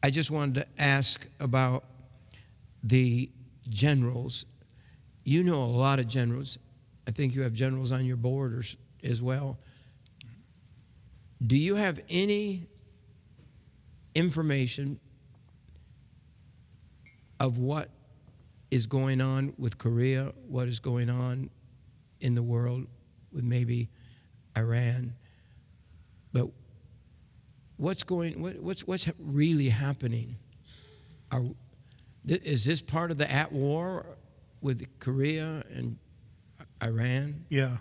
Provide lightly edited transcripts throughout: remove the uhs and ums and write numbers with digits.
I just wanted to ask about the generals. You know a lot of generals. I think you have generals on your board as well. Do you have any information of what is going on with Korea, what is going on in the world with maybe Iran? But what's really happening? Is this part of the at war with Korea and Iran? Yeah.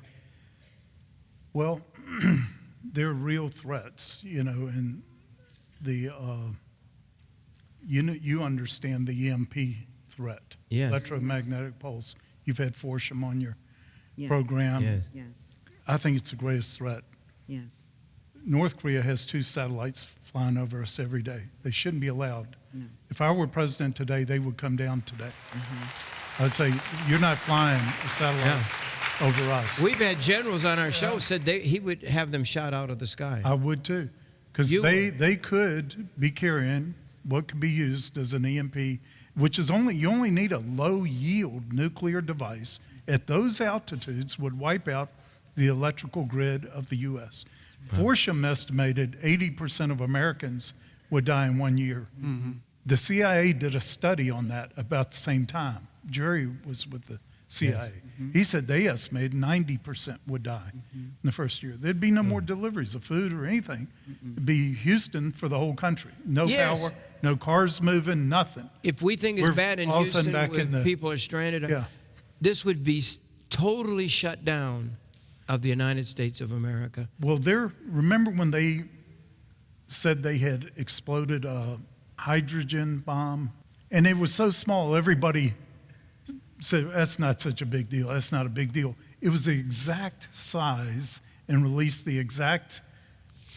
Well, they're real threats, and the you understand the EMP threat, yes. Electromagnetic pulse. You've had Forsham on your Yes. program. Yes. Yes. I think it's the greatest threat. Yes. North Korea has 2 satellites flying over us every day. They shouldn't be allowed. No. If I were president today, they would come down today. I would say, you're not flying a satellite over us. We've had generals on our show said he would have them shot out of the sky. I would too, because they could be carrying what could be used as an EMP, which is you only need a low yield nuclear device at those altitudes would wipe out the electrical grid of the U.S. Forsham estimated 80% of Americans would die in 1 year. Mm-hmm. The CIA did a study on that about the same time. Jerry was with the CIA. Yes. Mm-hmm. He said they estimated 90% would die in the first year. There'd be no more deliveries of food or anything. It'd be Houston for the whole country. No power, no cars moving, nothing. If we think it's bad in Houston when people are stranded, this would be totally shut down of the United States of America. Well, remember when they said they had exploded a hydrogen bomb? And it was so small, everybody said, that's not such a big deal. That's not a big deal. It was the exact size and released the exact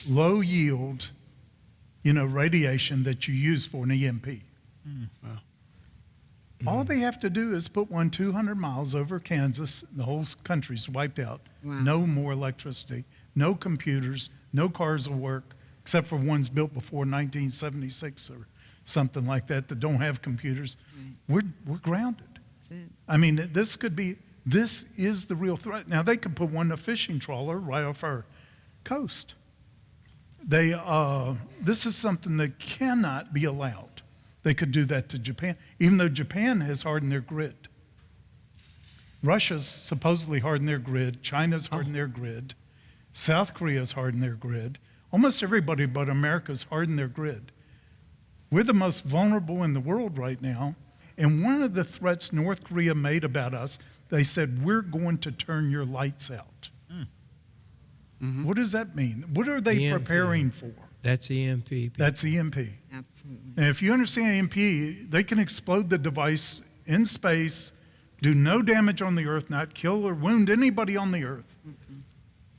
low yield, radiation that you use for an EMP. Wow. All they have to do is put one 200 miles over Kansas. The whole country's wiped out. Wow. No more electricity, no computers, no cars will work, except for ones built before 1976 or something like that don't have computers. Right. We're grounded. I mean, this is the real threat. Now, they could put a fishing trawler right off our coast. This is something that cannot be allowed. They could do that to Japan, even though Japan has hardened their grid. Russia's supposedly hardened their grid. China's hardened their grid. South Korea's hardened their grid. Almost everybody but America's hardened their grid. We're the most vulnerable in the world right now. And one of the threats North Korea made about us, they said, we're going to turn your lights out. Mm-hmm. What does that mean? What are they preparing for? That's EMP. That's EMP. Absolutely. And if you understand EMP, they can explode the device in space, do no damage on the earth, not kill or wound anybody on the earth. Mm-hmm.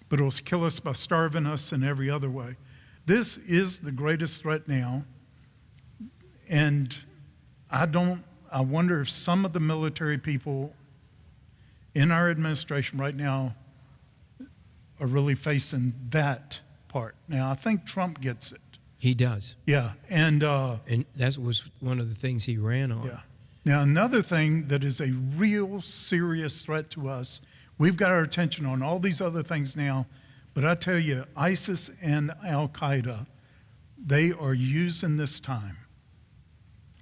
But it'll kill us by starving us in every other way. This is the greatest threat now. And I wonder if some of the military people in our administration right now are really facing that part. Now, I think Trump gets it. He does. Yeah. And that was one of the things he ran on. Yeah. Now, another thing that is a real serious threat to us, we've got our attention on all these other things now, but I tell you, ISIS and Al-Qaeda, they are using this time.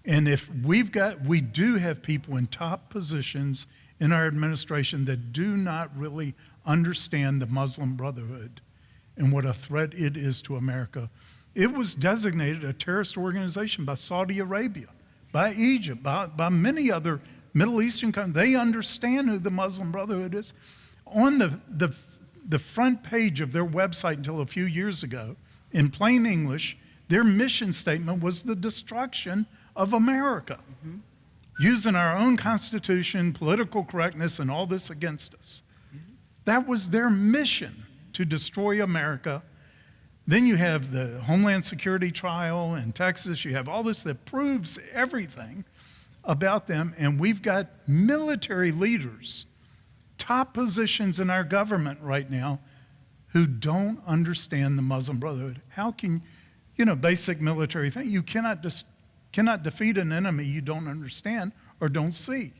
And if we do have people in top positions in our administration that do not really understand the Muslim Brotherhood and what a threat it is to America. It was designated a terrorist organization by Saudi Arabia, by Egypt, by many other Middle Eastern countries. They understand who the Muslim Brotherhood is. On the front page of their website until a few years ago, in plain English, their mission statement was the destruction of America, using our own constitution, political correctness, and all this against us. That was their mission, to destroy America. Then you have the Homeland Security trial in Texas. You have all this that proves everything about them. And we've got military leaders, top positions in our government right now, who don't understand the Muslim Brotherhood. How can, basic military thing, you cannot Cannot defeat an enemy you don't understand or don't see.